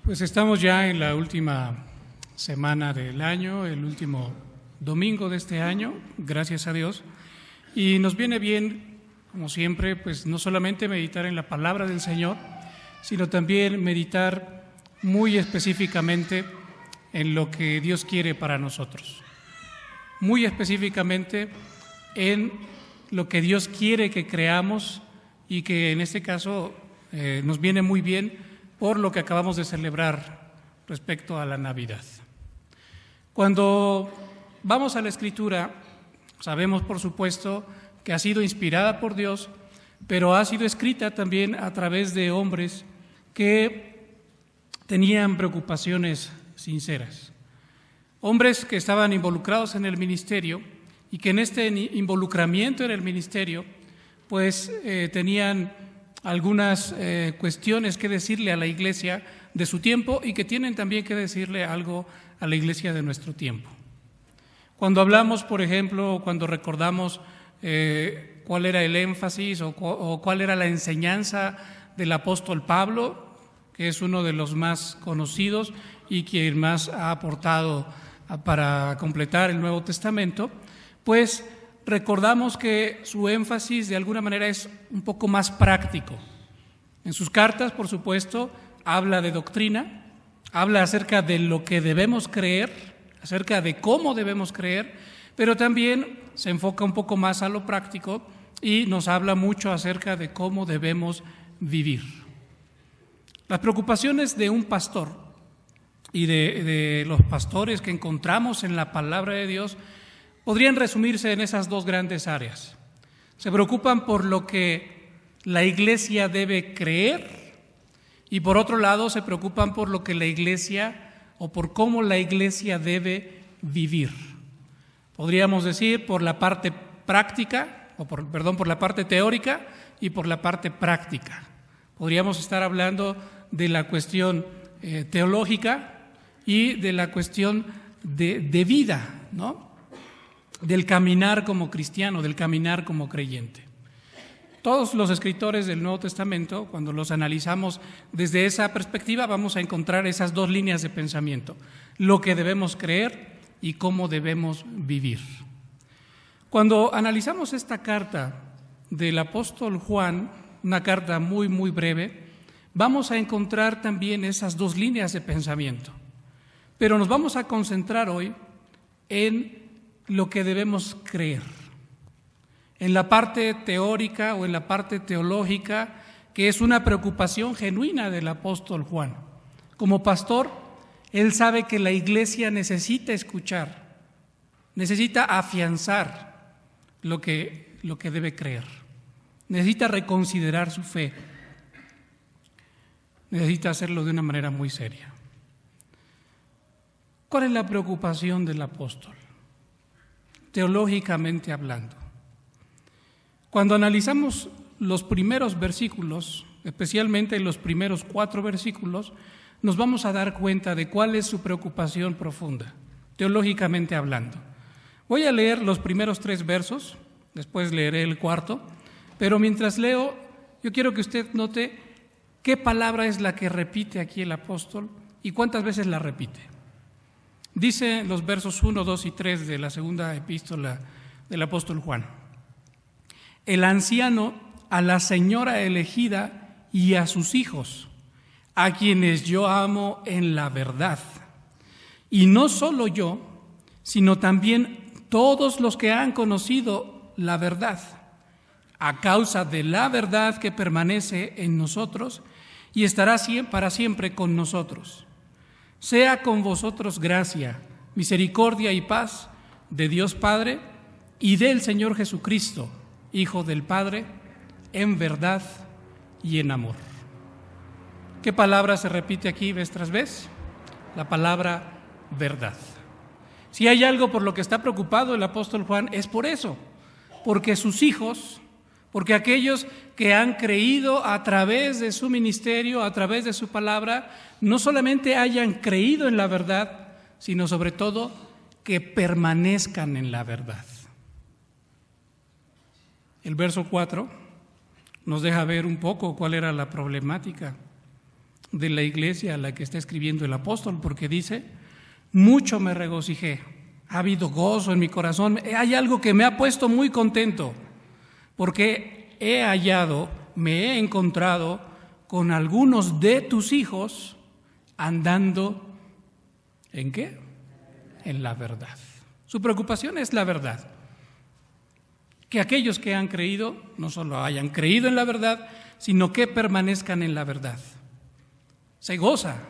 Pues estamos ya en la última semana del año, el último domingo de este año, gracias a Dios, y nos viene bien, como siempre, pues no solamente meditar en la palabra del Señor, sino también meditar muy específicamente en lo que Dios quiere para nosotros, muy específicamente en lo que Dios quiere que creamos y que en este caso nos viene muy bien por lo que acabamos de celebrar respecto a la Navidad. Cuando vamos a la Escritura, sabemos por supuesto que ha sido inspirada por Dios, pero ha sido escrita también a través de hombres que tenían preocupaciones sinceras. Hombres que estaban involucrados en el ministerio y que en este involucramiento en el ministerio pues tenían algunas cuestiones que decirle a la iglesia de su tiempo y que tienen también que decirle algo a la iglesia de nuestro tiempo. Cuando hablamos, por ejemplo, cuando recordamos cuál era el énfasis o cuál era la enseñanza del apóstol Pablo, que es uno de los más conocidos y quien más ha aportado para completar el Nuevo Testamento, pues recordamos que su énfasis de alguna manera es un poco más práctico. En sus cartas, por supuesto, habla de doctrina, habla acerca de lo que debemos creer, acerca de cómo debemos creer, pero también se enfoca un poco más a lo práctico y nos habla mucho acerca de cómo debemos vivir. Las preocupaciones de un pastor y de los pastores que encontramos en la palabra de Dios podrían resumirse en esas dos grandes áreas. Se preocupan por lo que la iglesia debe creer y por otro lado se preocupan por lo que la iglesia o por cómo la iglesia debe vivir. Podríamos decir por la parte práctica, por la parte teórica y por la parte práctica. Podríamos estar hablando de la cuestión teológica y de la cuestión de vida, ¿no? Del caminar como cristiano, del caminar como creyente. Todos los escritores del Nuevo Testamento, cuando los analizamos desde esa perspectiva, vamos a encontrar esas dos líneas de pensamiento, lo que debemos creer y cómo debemos vivir. Cuando analizamos esta carta del apóstol Juan, una carta muy, muy breve, vamos a encontrar también esas dos líneas de pensamiento. Pero nos vamos a concentrar hoy en lo que debemos creer, en la parte teórica o en la parte teológica, que es una preocupación genuina del apóstol Juan. Como pastor, él sabe que la iglesia necesita escuchar, necesita afianzar lo que debe creer, necesita reconsiderar su fe, necesita hacerlo de una manera muy seria. ¿Cuál es la preocupación del apóstol? Teológicamente hablando. Cuando analizamos los primeros versículos, especialmente los primeros 4 versículos, nos vamos a dar cuenta de cuál es su preocupación profunda, teológicamente hablando. Voy a leer los primeros 3 versos, después leeré el 4, pero mientras leo, yo quiero que usted note qué palabra es la que repite aquí el apóstol y cuántas veces la repite. Dice los versos 1, 2 y 3 de la segunda epístola del apóstol Juan: el anciano a la señora elegida y a sus hijos, a quienes yo amo en la verdad. Y no solo yo, sino también todos los que han conocido la verdad, a causa de la verdad que permanece en nosotros y estará para siempre con nosotros. Sea con vosotros gracia, misericordia y paz de Dios Padre y del Señor Jesucristo, Hijo del Padre, en verdad y en amor. ¿Qué palabra se repite aquí vez tras vez? La palabra verdad. Si hay algo por lo que está preocupado el apóstol Juan, es por eso, porque sus hijos, porque aquellos que han creído a través de su ministerio, a través de su palabra, no solamente hayan creído en la verdad, sino sobre todo que permanezcan en la verdad. El verso 4 nos deja ver un poco cuál era la problemática. de la iglesia a la que está escribiendo el apóstol, porque dice: mucho me regocijé, ha habido gozo en mi corazón, hay algo que me ha puesto muy contento, porque me he encontrado con algunos de tus hijos andando ¿en qué? En la verdad. Su preocupación es la verdad. Que aquellos que han creído no solo hayan creído en la verdad, sino que permanezcan en la verdad. Se goza,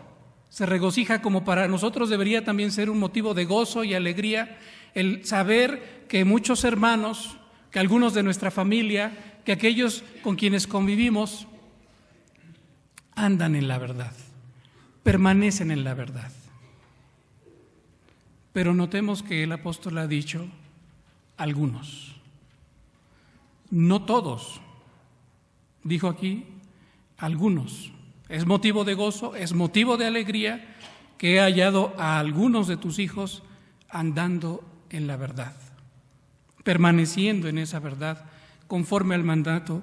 se regocija, como para nosotros debería también ser un motivo de gozo y alegría el saber que muchos hermanos, que algunos de nuestra familia, que aquellos con quienes convivimos andan en la verdad, permanecen en la verdad. Pero notemos que el apóstol ha dicho algunos, no todos. Dijo aquí algunos. Es motivo de gozo, es motivo de alegría que he hallado a algunos de tus hijos andando en la verdad, permaneciendo en esa verdad, conforme al mandamiento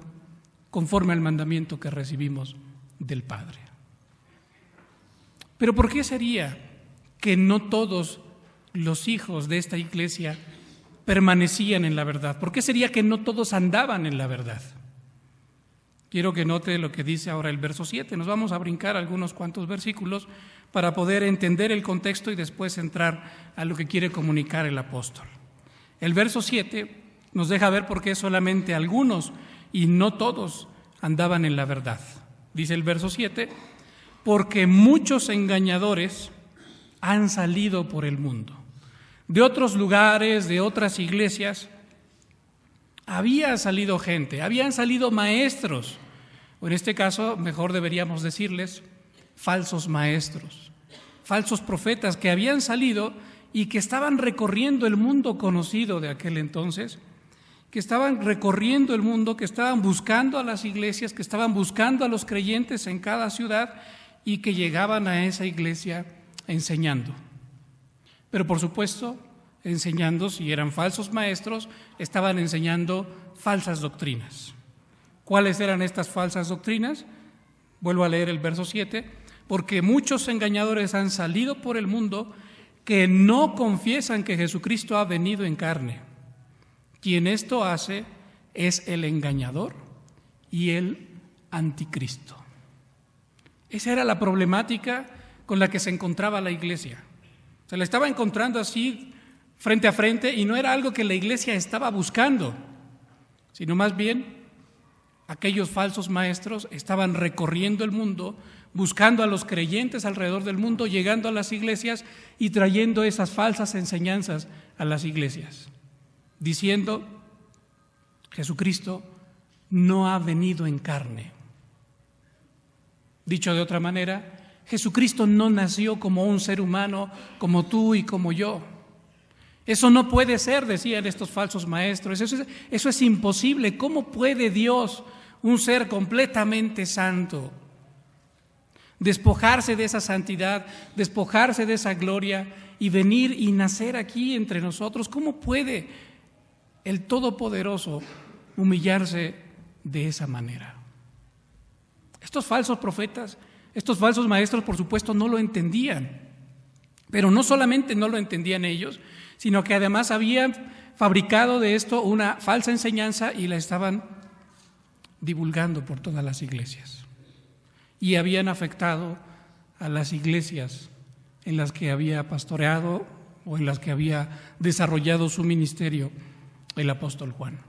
que recibimos del Padre. Pero ¿por qué sería que no todos los hijos de esta iglesia permanecían en la verdad? ¿Por qué sería que no todos andaban en la verdad? Quiero que note lo que dice ahora el verso 7. Nos vamos a brincar algunos cuantos versículos para poder entender el contexto y después entrar a lo que quiere comunicar el apóstol. El verso 7 nos deja ver por qué solamente algunos y no todos andaban en la verdad. Dice el verso 7, porque muchos engañadores han salido por el mundo. De otros lugares, de otras iglesias, había salido gente, habían salido maestros, o en este caso, mejor deberíamos decirles, falsos maestros, falsos profetas que habían salido y que estaban recorriendo el mundo conocido de aquel entonces, que estaban recorriendo el mundo, que estaban buscando a las iglesias, que estaban buscando a los creyentes en cada ciudad y que llegaban a esa iglesia enseñando. Pero por supuesto, enseñando, si eran falsos maestros, estaban enseñando falsas doctrinas. ¿Cuáles eran estas falsas doctrinas? Vuelvo a leer el verso 7. Porque muchos engañadores han salido por el mundo que no confiesan que Jesucristo ha venido en carne. Quien esto hace es el engañador y el anticristo. Esa era la problemática con la que se encontraba la iglesia. Se la estaba encontrando así frente a frente y no era algo que la iglesia estaba buscando, sino más bien aquellos falsos maestros estaban recorriendo el mundo, buscando a los creyentes alrededor del mundo, llegando a las iglesias y trayendo esas falsas enseñanzas a las iglesias, diciendo: Jesucristo no ha venido en carne. Dicho de otra manera, Jesucristo no nació como un ser humano, como tú y como yo. Eso no puede ser, decían estos falsos maestros. Eso es imposible. ¿Cómo puede Dios, un ser completamente santo, despojarse de esa santidad, despojarse de esa gloria y venir y nacer aquí entre nosotros? ¿Cómo puede el Todopoderoso humillarse de esa manera? Estos falsos profetas, estos falsos maestros, por supuesto, no lo entendían. Pero no solamente no lo entendían ellos, sino que además habían fabricado de esto una falsa enseñanza y la estaban divulgando por todas las iglesias. Y habían afectado a las iglesias en las que había pastoreado o en las que había desarrollado su ministerio el apóstol Juan.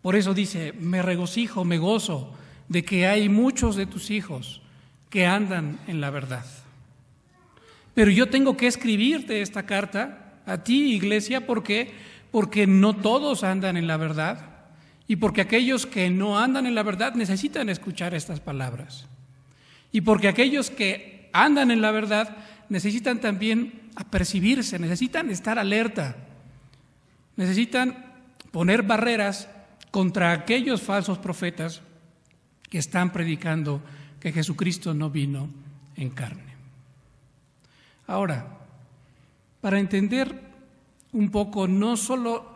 Por eso dice: me regocijo, me gozo de que hay muchos de tus hijos que andan en la verdad. Pero yo tengo que escribirte esta carta a ti, iglesia, porque no todos andan en la verdad y porque aquellos que no andan en la verdad necesitan escuchar estas palabras. Y porque aquellos que andan en la verdad necesitan también apercibirse, necesitan estar alerta, necesitan poner barreras contra aquellos falsos profetas que están predicando que Jesucristo no vino en carne. Ahora, para entender un poco no solo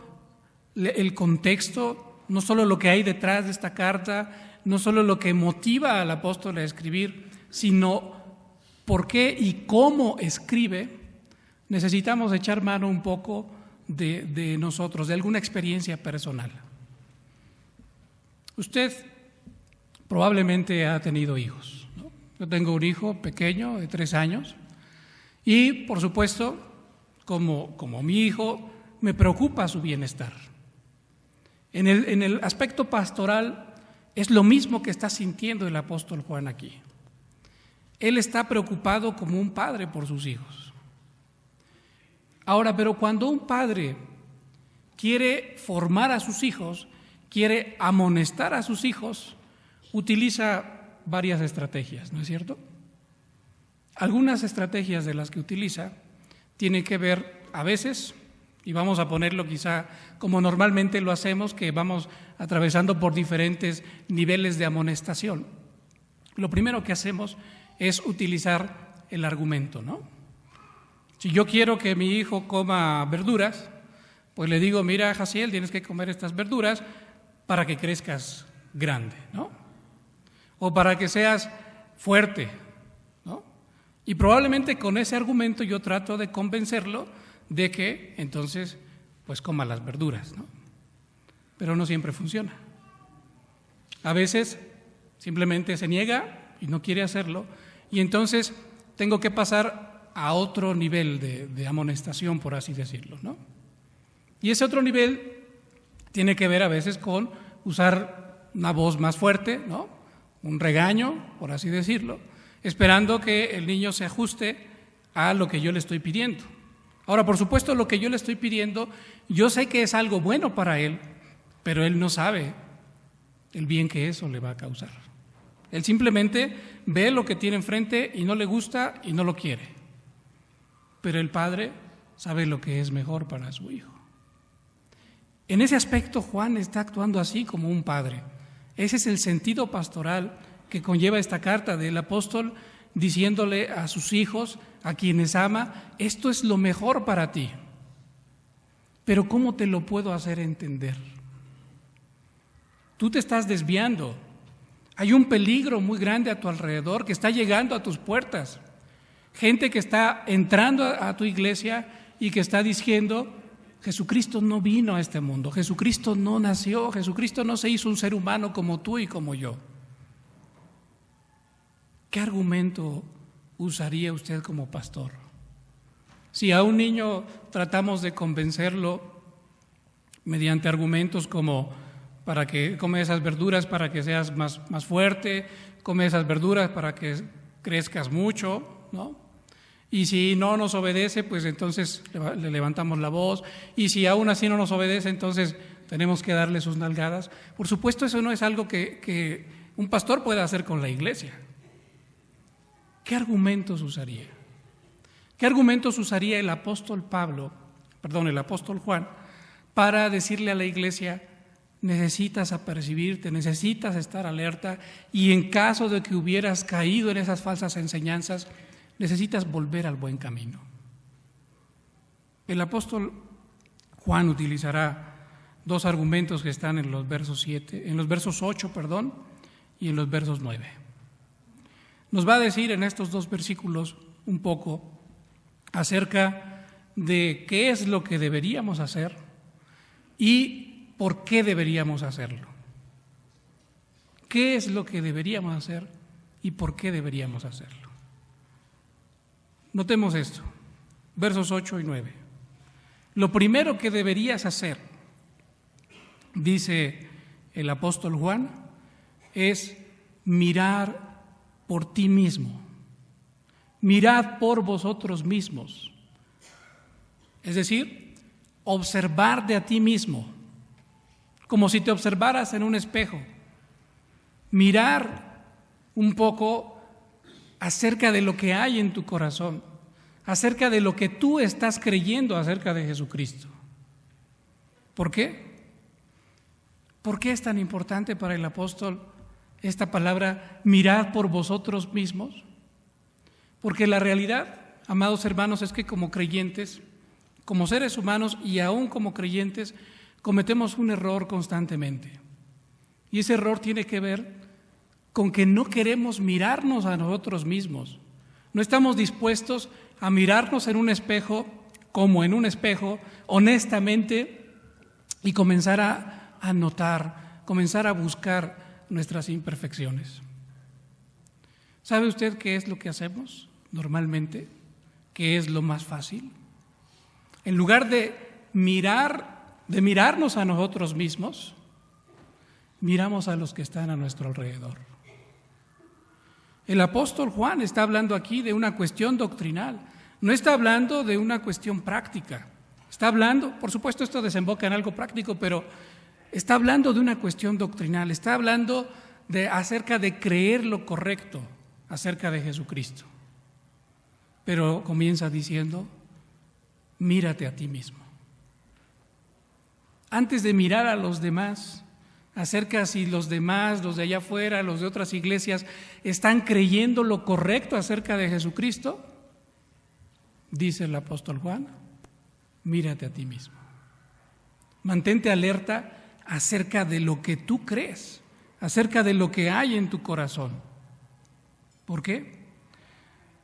el contexto, no solo lo que hay detrás de esta carta, no solo lo que motiva al apóstol a escribir, sino por qué y cómo escribe, necesitamos echar mano un poco de nosotros, de alguna experiencia personal. Usted probablemente ha tenido hijos, ¿no? Yo tengo un hijo pequeño de 3 años y, por supuesto, como mi hijo, me preocupa su bienestar. En el aspecto pastoral es lo mismo que está sintiendo el apóstol Juan aquí. Él está preocupado como un padre por sus hijos. Ahora, pero cuando un padre quiere formar a sus hijos, quiere amonestar a sus hijos, utiliza varias estrategias, ¿no es cierto? Algunas estrategias de las que utiliza tienen que ver a veces, y vamos a ponerlo quizá como normalmente lo hacemos, que vamos atravesando por diferentes niveles de amonestación. Lo primero que hacemos es utilizar el argumento, ¿no? Si yo quiero que mi hijo coma verduras, pues le digo, mira, Jaciel, tienes que comer estas verduras para que crezcas grande, ¿no? O para que seas fuerte, ¿no? Y probablemente con ese argumento yo trato de convencerlo de que entonces pues coma las verduras, ¿no? Pero no siempre funciona. A veces simplemente se niega y no quiere hacerlo, y entonces tengo que pasar a otro nivel de amonestación, por así decirlo, ¿no? Y ese otro nivel tiene que ver a veces con usar una voz más fuerte, ¿no? Un regaño, por así decirlo, esperando que el niño se ajuste a lo que yo le estoy pidiendo. Ahora, por supuesto, lo que yo le estoy pidiendo, yo sé que es algo bueno para él, pero él no sabe el bien que eso le va a causar. Él simplemente ve lo que tiene enfrente y no le gusta y no lo quiere. Pero el padre sabe lo que es mejor para su hijo. En ese aspecto, Juan está actuando así como un padre. Ese es el sentido pastoral que conlleva esta carta del apóstol, diciéndole a sus hijos, a quienes ama, esto es lo mejor para ti. Pero ¿cómo te lo puedo hacer entender? Tú te estás desviando. Hay un peligro muy grande a tu alrededor que está llegando a tus puertas. Gente que está entrando a tu iglesia y que está diciendo, Jesucristo no vino a este mundo, Jesucristo no nació, Jesucristo no se hizo un ser humano como tú y como yo. ¿Qué argumento usaría usted como pastor? Si a un niño tratamos de convencerlo mediante argumentos como para que come esas verduras para que seas más fuerte, come esas verduras para que crezcas mucho, ¿no? Y si no nos obedece, pues entonces le levantamos la voz, y si aún así no nos obedece, entonces tenemos que darle sus nalgadas. Por supuesto, eso no es algo que un pastor pueda hacer con la iglesia. ¿Qué argumentos usaría? ¿Qué argumentos usaría el apóstol Juan para decirle a la iglesia, necesitas apercibirte, necesitas estar alerta, y en caso de que hubieras caído en esas falsas enseñanzas, necesitas volver al buen camino? El apóstol Juan utilizará 2 argumentos que están en los versos 8, y en los versos 9. Nos va a decir en estos 2 versículos un poco acerca de qué es lo que deberíamos hacer y por qué deberíamos hacerlo. ¿Qué es lo que deberíamos hacer y por qué deberíamos hacerlo? Notemos esto, versos 8 y 9. Lo primero que deberías hacer, dice el apóstol Juan, es mirar por ti mismo. Mirad por vosotros mismos. Es decir, observar de a ti mismo, como si te observaras en un espejo. Mirar un poco acerca de lo que hay en tu corazón, acerca de lo que tú estás creyendo acerca de Jesucristo. ¿Por qué? ¿Por qué es tan importante para el apóstol esta palabra, mirad por vosotros mismos? Porque la realidad, amados hermanos, es que como creyentes, como seres humanos y aún como creyentes, cometemos un error constantemente. Y ese error tiene que ver con que no queremos mirarnos a nosotros mismos. No estamos dispuestos a mirarnos en un espejo, como en un espejo, honestamente, y comenzar a notar, comenzar a buscar nuestras imperfecciones. ¿Sabe usted qué es lo que hacemos normalmente? ¿Qué es lo más fácil? En lugar de mirarnos a nosotros mismos, miramos a los que están a nuestro alrededor. El apóstol Juan está hablando aquí de una cuestión doctrinal, no está hablando de una cuestión práctica. Está hablando, por supuesto esto desemboca en algo práctico, pero está hablando de una cuestión doctrinal, está hablando acerca de creer lo correcto acerca de Jesucristo. Pero comienza diciendo, mírate a ti mismo. Antes de mirar a los demás, acerca si los demás, los de allá afuera, los de otras iglesias, están creyendo lo correcto acerca de Jesucristo, dice el apóstol Juan, mírate a ti mismo. Mantente alerta acerca de lo que tú crees, acerca de lo que hay en tu corazón. ¿Por qué?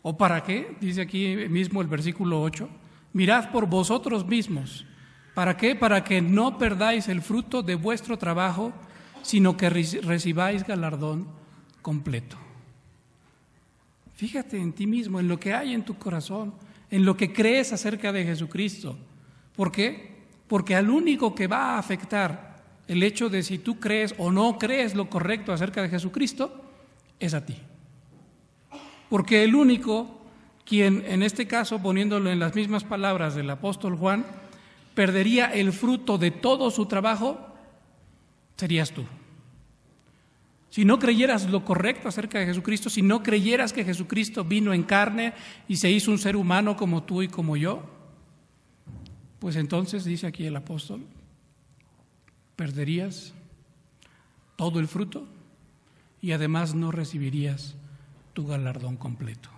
¿O para qué? Dice aquí mismo el versículo 8, mirad por vosotros mismos. ¿Para qué? Para que no perdáis el fruto de vuestro trabajo, sino que recibáis galardón completo. Fíjate en ti mismo, en lo que hay en tu corazón, en lo que crees acerca de Jesucristo. ¿Por qué? Porque al único que va a afectar el hecho de si tú crees o no crees lo correcto acerca de Jesucristo es a ti. Porque el único quien, en este caso, poniéndolo en las mismas palabras del apóstol Juan, perdería el fruto de todo su trabajo, serías tú. Si no creyeras lo correcto acerca de Jesucristo, si no creyeras que Jesucristo vino en carne y se hizo un ser humano como tú y como yo, pues entonces, dice aquí el apóstol, perderías todo el fruto y además no recibirías tu galardón completo.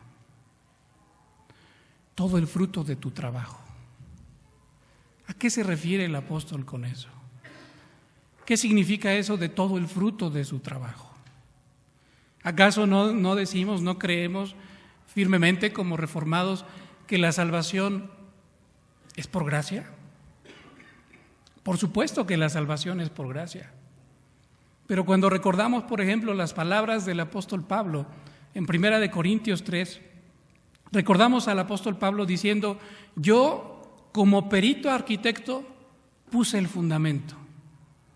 Todo el fruto de tu trabajo. ¿A qué se refiere el apóstol con eso? ¿Qué significa eso de todo el fruto de su trabajo? ¿Acaso no decimos, no creemos firmemente como reformados que la salvación es por gracia? Por supuesto que la salvación es por gracia. Pero cuando recordamos, por ejemplo, las palabras del apóstol Pablo en 1 Corintios 3, recordamos al apóstol Pablo diciendo, yo como perito arquitecto puse el fundamento.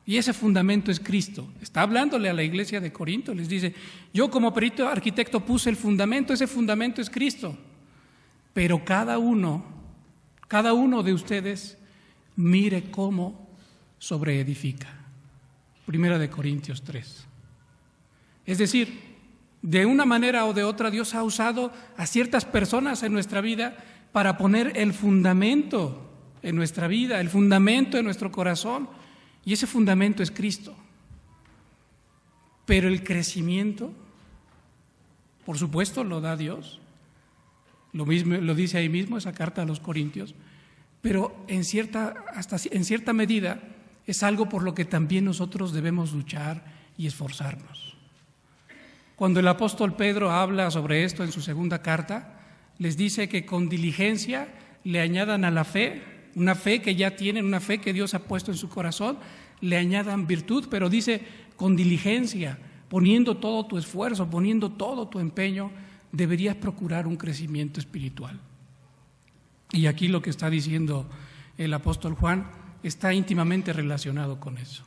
Y ese fundamento es Cristo. Está hablándole a la iglesia de Corinto, les dice, yo como perito arquitecto puse el fundamento, ese fundamento es Cristo. Pero cada uno de ustedes mire cómo sobreedifica. 1 Corintios 3. Es decir, de una manera o de otra Dios ha usado a ciertas personas en nuestra vida para poner el fundamento en nuestra vida, el fundamento en nuestro corazón. Y ese fundamento es Cristo. Pero el crecimiento, por supuesto, lo da Dios. Lo mismo lo dice ahí mismo esa carta a los Corintios. Pero en cierta medida es algo por lo que también nosotros debemos luchar y esforzarnos. Cuando el apóstol Pedro habla sobre esto en su segunda carta, les dice que con diligencia le añadan a la fe, una fe que ya tienen, una fe que Dios ha puesto en su corazón, le añadan virtud, pero dice con diligencia, poniendo todo tu esfuerzo, poniendo todo tu empeño, deberías procurar un crecimiento espiritual. Y aquí lo que está diciendo el apóstol Juan está íntimamente relacionado con eso.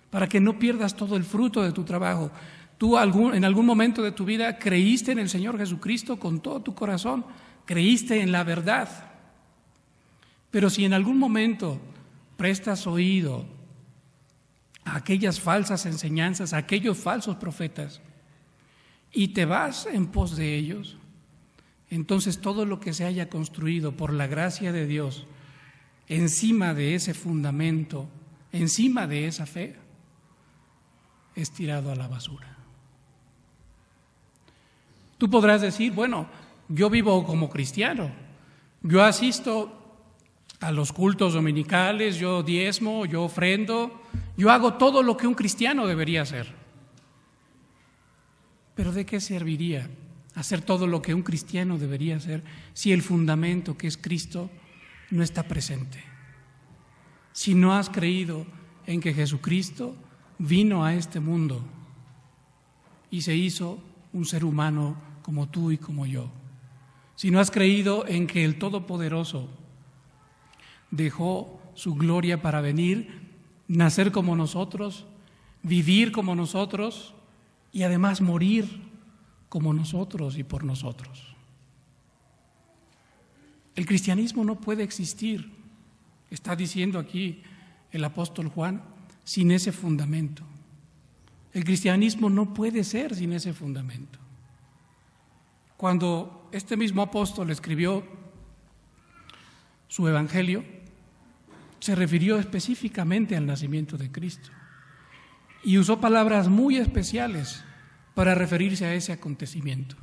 Para que no pierdas todo el fruto de tu trabajo. Tú en algún momento de tu vida creíste en el Señor Jesucristo con todo tu corazón, creíste en la verdad. Pero si en algún momento prestas oído a aquellas falsas enseñanzas, a aquellos falsos profetas, y te vas en pos de ellos, entonces todo lo que se haya construido por la gracia de Dios encima de ese fundamento, encima de esa fe, es tirado a la basura. Tú podrás decir, bueno, yo vivo como cristiano, yo asisto a los cultos dominicales, yo diezmo, yo ofrendo, yo hago todo lo que un cristiano debería hacer. Pero ¿de qué serviría hacer todo lo que un cristiano debería hacer si el fundamento, que es Cristo, no está presente? Si no has creído en que Jesucristo vino a este mundo y se hizo un ser humano como tú y como yo. Si no has creído en que el Todopoderoso dejó su gloria para venir, nacer como nosotros, vivir como nosotros y además morir como nosotros y por nosotros. El cristianismo no puede existir, está diciendo aquí el apóstol Juan, sin ese fundamento. El cristianismo no puede ser sin ese fundamento. Cuando este mismo apóstol escribió su evangelio, se refirió específicamente al nacimiento de Cristo y usó palabras muy especiales para referirse a ese acontecimiento.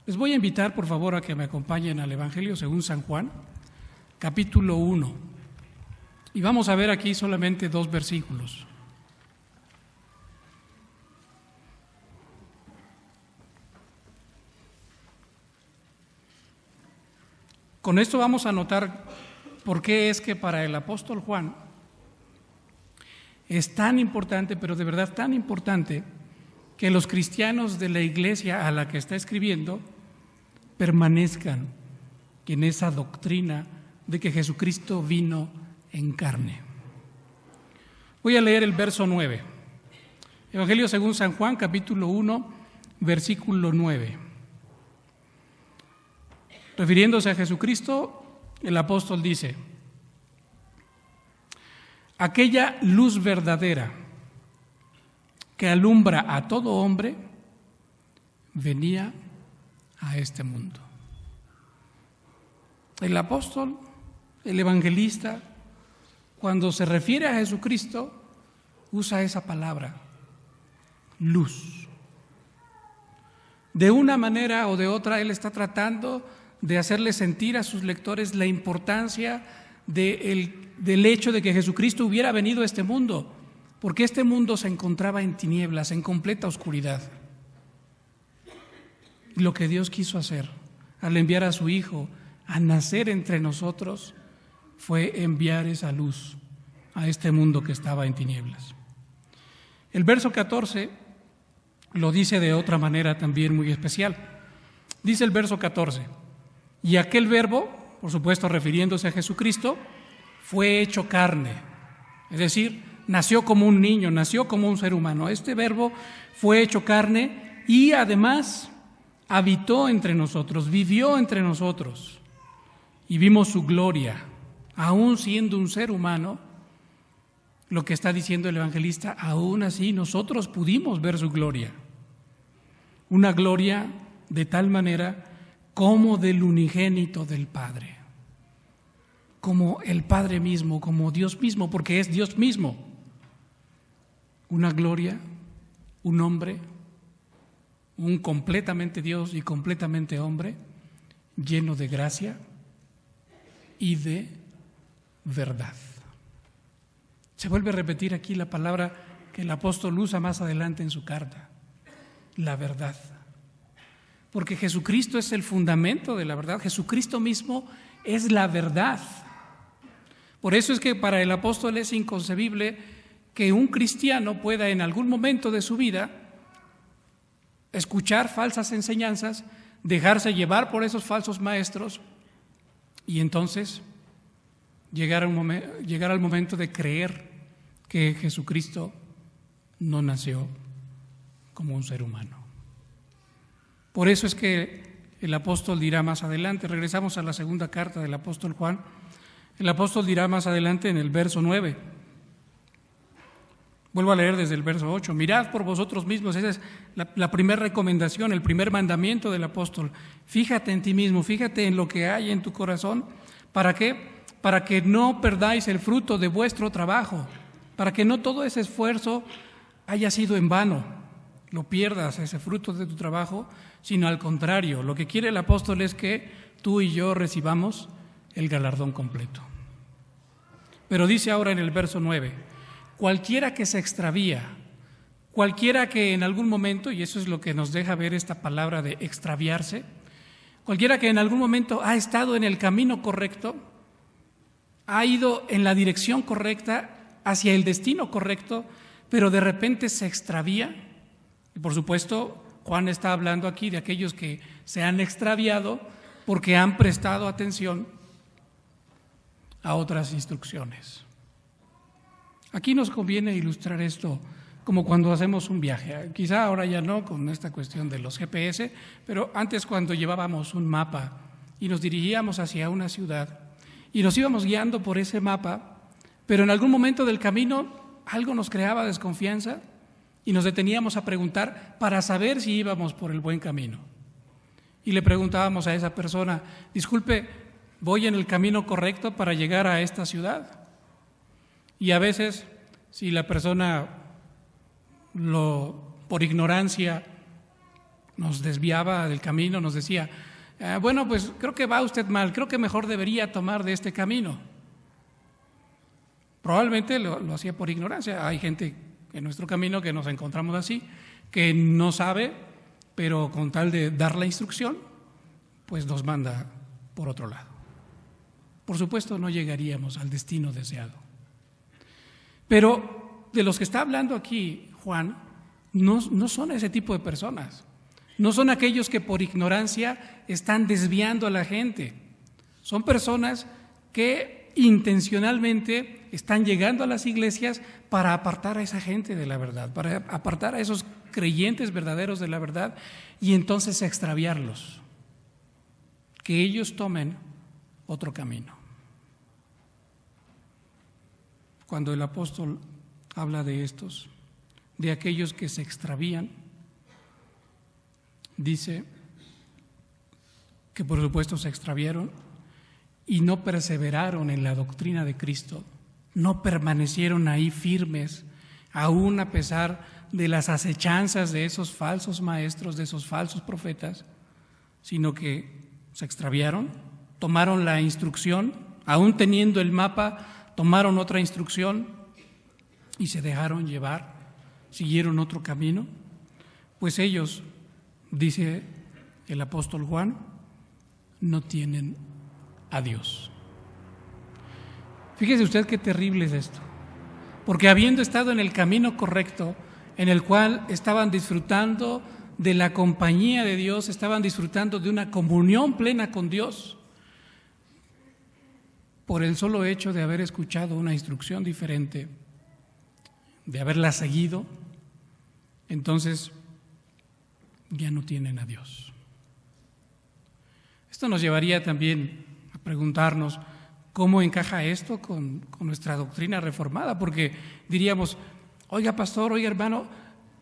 Les voy a invitar, por favor, a que me acompañen al Evangelio según San Juan, capítulo 1. Y vamos a ver aquí solamente 2 versículos. Con esto vamos a notar por qué es que para el apóstol Juan es tan importante, pero de verdad tan importante, que los cristianos de la iglesia a la que está escribiendo permanezcan en esa doctrina de que Jesucristo vino en carne. Voy a leer el verso 9. Evangelio según San Juan, capítulo 1, versículo 9. Refiriéndose a Jesucristo, el apóstol dice: aquella luz verdadera que alumbra a todo hombre venía a este mundo. El apóstol, el evangelista, cuando se refiere a Jesucristo, usa esa palabra, luz. De una manera o de otra, él está tratando de hacerle sentir a sus lectores la importancia del hecho de que Jesucristo hubiera venido a este mundo, porque este mundo se encontraba en tinieblas, en completa oscuridad. Y lo que Dios quiso hacer al enviar a su Hijo a nacer entre nosotros fue enviar esa luz a este mundo que estaba en tinieblas. El verso 14 lo dice de otra manera también muy especial. Dice el verso 14: y aquel verbo, por supuesto refiriéndose a Jesucristo, fue hecho carne, es decir, nació como un niño, nació como un ser humano. Este verbo fue hecho carne y además habitó entre nosotros, vivió entre nosotros y vimos su gloria. Aún siendo un ser humano, lo que está diciendo el evangelista, aún así nosotros pudimos ver su gloria. Una gloria de tal manera como del unigénito del Padre, como el Padre mismo, como Dios mismo, porque es Dios mismo. Una gloria, un hombre, un completamente Dios y completamente hombre, lleno de gracia y de verdad. Se vuelve a repetir aquí la palabra que el apóstol usa más adelante en su carta, la verdad. Porque Jesucristo es el fundamento de la verdad, Jesucristo mismo es la verdad. Por eso es que para el apóstol es inconcebible que un cristiano pueda en algún momento de su vida escuchar falsas enseñanzas, dejarse llevar por esos falsos maestros y entonces llegar al momento de creer que Jesucristo no nació como un ser humano. Por eso es que el apóstol dirá más adelante, regresamos a la segunda carta del apóstol Juan, el apóstol dirá más adelante en el verso 9, vuelvo a leer desde el verso 8, mirad por vosotros mismos, esa es la primera recomendación, el primer mandamiento del apóstol. Fíjate en ti mismo, fíjate en lo que hay en tu corazón. ¿Para qué? Para que no perdáis el fruto de vuestro trabajo, para que no todo ese esfuerzo haya sido en vano, lo pierdas ese fruto de tu trabajo, sino al contrario, lo que quiere el apóstol es que tú y yo recibamos el galardón completo. Pero dice ahora en el verso 9, cualquiera que se extravía Cualquiera que en algún momento, y eso es lo que nos deja ver esta palabra de extraviarse, cualquiera que en algún momento ha estado en el camino correcto, ha ido en la dirección correcta, hacia el destino correcto, pero de repente se extravía. Y por supuesto, Juan está hablando aquí de aquellos que se han extraviado porque han prestado atención a otras instrucciones. Aquí nos conviene ilustrar esto como cuando hacemos un viaje. Quizá ahora ya no con esta cuestión de los GPS, pero antes cuando llevábamos un mapa y nos dirigíamos hacia una ciudad y nos íbamos guiando por ese mapa, pero en algún momento del camino algo nos creaba desconfianza y nos deteníamos a preguntar para saber si íbamos por el buen camino. Y le preguntábamos a esa persona: disculpe, ¿voy en el camino correcto para llegar a esta ciudad? Y a veces, si la persona por ignorancia nos desviaba del camino, nos decía: bueno, pues creo que va usted mal, creo que mejor debería tomar de este camino. Probablemente lo hacía por ignorancia. Hay gente en nuestro camino que nos encontramos así, que no sabe, pero con tal de dar la instrucción, pues nos manda por otro lado. Por supuesto, no llegaríamos al destino deseado. Pero de los que está hablando aquí Juan, no son ese tipo de personas. No son aquellos que por ignorancia están desviando a la gente. Son personas que intencionalmente están llegando a las iglesias para apartar a esa gente de la verdad, para apartar a esos creyentes verdaderos de la verdad y entonces extraviarlos, que ellos tomen otro camino. Cuando el apóstol habla de estos, de aquellos que se extravían, dice que por supuesto se extraviaron y no perseveraron en la doctrina de Cristo, no permanecieron ahí firmes, aún a pesar de las acechanzas de esos falsos maestros, de esos falsos profetas, sino que se extraviaron, tomaron la instrucción, aún teniendo el mapa, tomaron otra instrucción y se dejaron llevar, siguieron otro camino. Pues ellos, dice el apóstol Juan, no tienen a Dios. Fíjese usted qué terrible es esto, porque habiendo estado en el camino correcto, en el cual estaban disfrutando de la compañía de Dios, estaban disfrutando de una comunión plena con Dios, por el solo hecho de haber escuchado una instrucción diferente, de haberla seguido, entonces ya no tienen a Dios. Esto nos llevaría también a preguntarnos cómo encaja esto con nuestra doctrina reformada, porque diríamos: oiga pastor, oiga hermano,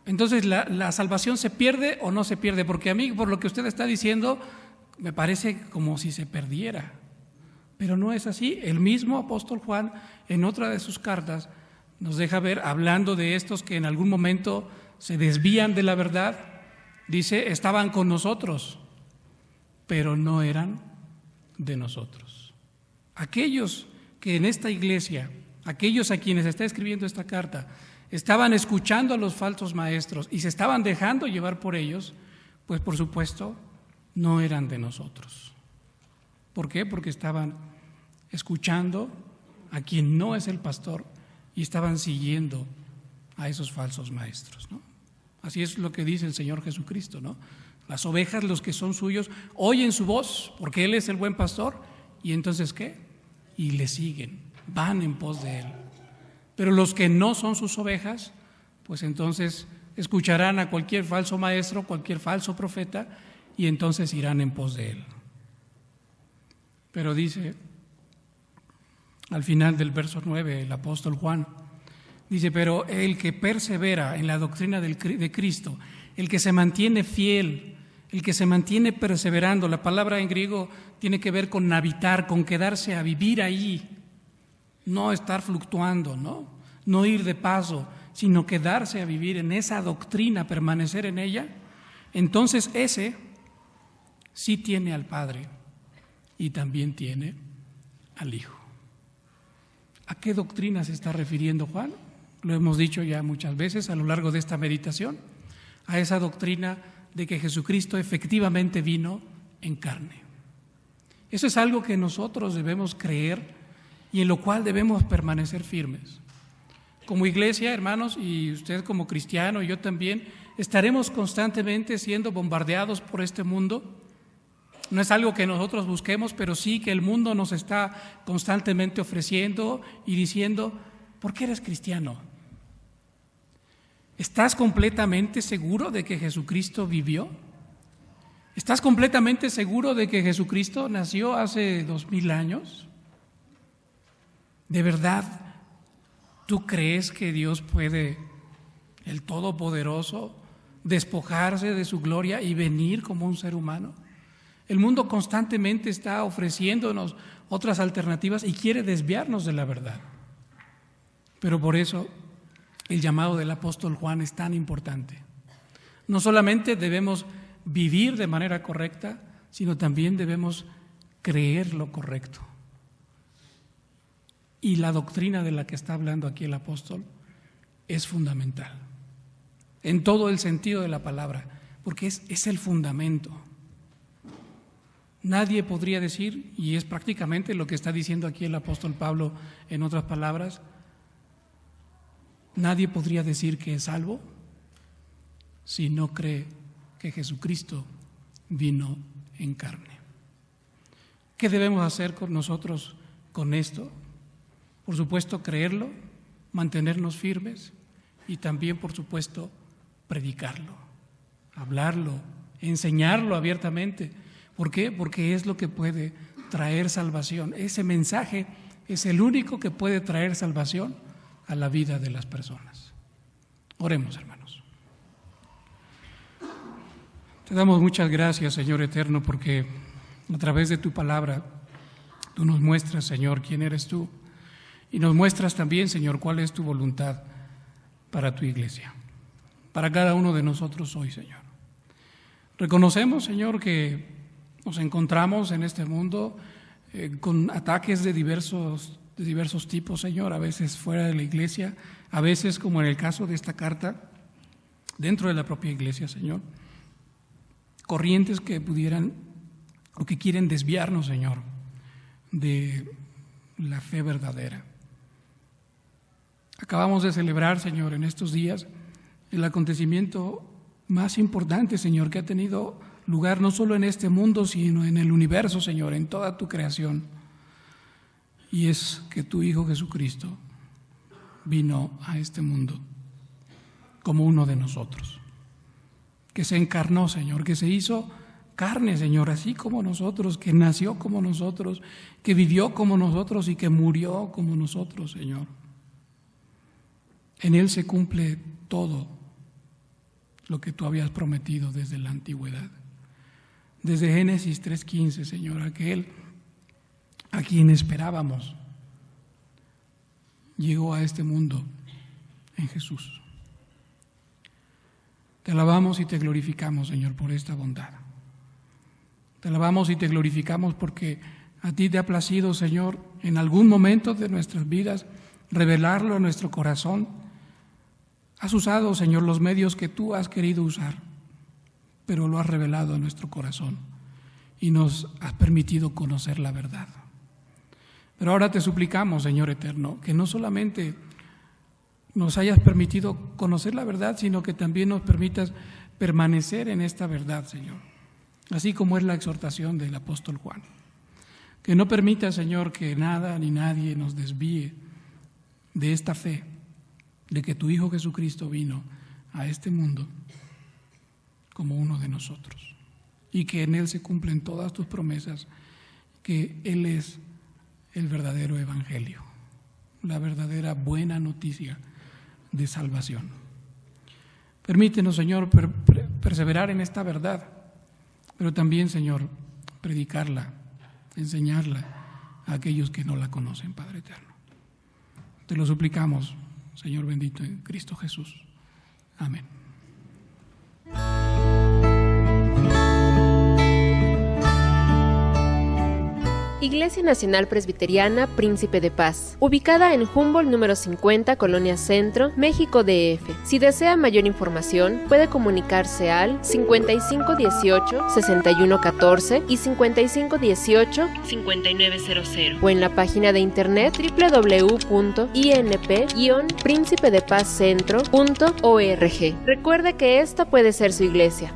entonces la salvación se pierde o no se pierde, porque a mí por lo que usted está diciendo me parece como si se perdiera, pero no es así. El mismo apóstol Juan en otra de sus cartas nos deja ver, hablando de estos que en algún momento se desvían de la verdad, dice: estaban con nosotros, pero no eran de nosotros. Aquellos que en esta iglesia, aquellos a quienes está escribiendo esta carta, estaban escuchando a los falsos maestros y se estaban dejando llevar por ellos, pues por supuesto no eran de nosotros. ¿Por qué? Porque estaban escuchando a quien no es el pastor y estaban siguiendo a esos falsos maestros, ¿no? Así es lo que dice el Señor Jesucristo, ¿no? Las ovejas, los que son suyos, oyen su voz porque Él es el buen pastor, y entonces ¿qué? Y le siguen, van en pos de Él. Pero los que no son sus ovejas, pues entonces escucharán a cualquier falso maestro, cualquier falso profeta, y entonces irán en pos de Él. Pero dice al final del verso 9 el apóstol Juan, dice: pero el que persevera en la doctrina de Cristo, el que se mantiene fiel, el que se mantiene perseverando, la palabra en griego tiene que ver con habitar, con quedarse a vivir ahí, no estar fluctuando, no ir de paso, sino quedarse a vivir en esa doctrina, permanecer en ella, entonces ese sí tiene al Padre y también tiene al Hijo. ¿A qué doctrina se está refiriendo Juan? lo hemos dicho ya muchas veces a lo largo de esta meditación, a esa doctrina de que Jesucristo efectivamente vino en carne. Eso es algo que nosotros debemos creer y en lo cual debemos permanecer firmes. Como iglesia, hermanos, y usted como cristiano, y yo también, estaremos constantemente siendo bombardeados por este mundo. No es algo que nosotros busquemos, pero sí que el mundo nos está constantemente ofreciendo y diciendo: ¿por qué eres cristiano? ¿Estás completamente seguro de que Jesucristo vivió? ¿Estás completamente seguro de que Jesucristo nació hace 2000 años? ¿De verdad tú crees que Dios puede, el Todopoderoso, despojarse de su gloria y venir como un ser humano? El mundo constantemente está ofreciéndonos otras alternativas y quiere desviarnos de la verdad. Pero por eso el llamado del apóstol Juan es tan importante. No solamente debemos vivir de manera correcta, sino también debemos creer lo correcto. Y la doctrina de la que está hablando aquí el apóstol es fundamental, en todo el sentido de la palabra, porque es el fundamento. Nadie podría decir, y es prácticamente lo que está diciendo aquí el apóstol Pablo en otras palabras, nadie podría decir que es salvo si no cree que Jesucristo vino en carne. ¿Qué debemos hacer con nosotros con esto? Por supuesto, creerlo, mantenernos firmes y también, por supuesto, predicarlo, hablarlo, enseñarlo abiertamente. ¿Por qué? Porque es lo que puede traer salvación. Ese mensaje es el único que puede traer salvación a la vida de las personas. Oremos, hermanos. Te damos muchas gracias, Señor eterno, porque a través de tu palabra tú nos muestras, Señor, quién eres tú, y nos muestras también, Señor, cuál es tu voluntad para tu iglesia, para cada uno de nosotros hoy, Señor. Reconocemos, Señor, que nos encontramos en este mundo con ataques de diversos tipos, Señor, a veces fuera de la iglesia, a veces, como en el caso de esta carta, dentro de la propia iglesia, Señor. Corrientes que pudieran o que quieren desviarnos, Señor, de la fe verdadera. Acabamos de celebrar, Señor, en estos días el acontecimiento más importante, Señor, que ha tenido lugar no solo en este mundo, sino en el universo, Señor, en toda tu creación. Y es que tu Hijo Jesucristo vino a este mundo como uno de nosotros, que se encarnó, Señor, que se hizo carne, Señor, así como nosotros, que nació como nosotros, que vivió como nosotros y que murió como nosotros, Señor. En Él se cumple todo lo que tú habías prometido desde la antigüedad. Desde Génesis 3:15, Señor, aquel a quien esperábamos llegó a este mundo en Jesús. Te alabamos y te glorificamos, Señor, por esta bondad. Te alabamos y te glorificamos porque a ti te ha placido, Señor, en algún momento de nuestras vidas revelarlo en nuestro corazón. Has usado, Señor, los medios que tú has querido usar, pero lo has revelado en nuestro corazón y nos has permitido conocer la verdad. Pero ahora te suplicamos, Señor eterno, que no solamente nos hayas permitido conocer la verdad, sino que también nos permitas permanecer en esta verdad, Señor, así como es la exhortación del apóstol Juan. Que no permita, Señor, que nada ni nadie nos desvíe de esta fe, de que tu Hijo Jesucristo vino a este mundo como uno de nosotros y que en Él se cumplen todas tus promesas, que Él es el verdadero evangelio, la verdadera buena noticia de salvación. Permítenos, Señor, perseverar en esta verdad, pero también, Señor, predicarla, enseñarla a aquellos que no la conocen, Padre eterno. Te lo suplicamos, Señor bendito, en Cristo Jesús. Amén. Iglesia Iglesia Nacional Presbiteriana Príncipe de Paz, ubicada en Humboldt número 50, Colonia Centro, México DF. Si desea mayor información, puede comunicarse al 5518-6114 y 5518-5900 o en la página de internet www.inp-príncipedepazcentro.org. Recuerde que esta puede ser su iglesia.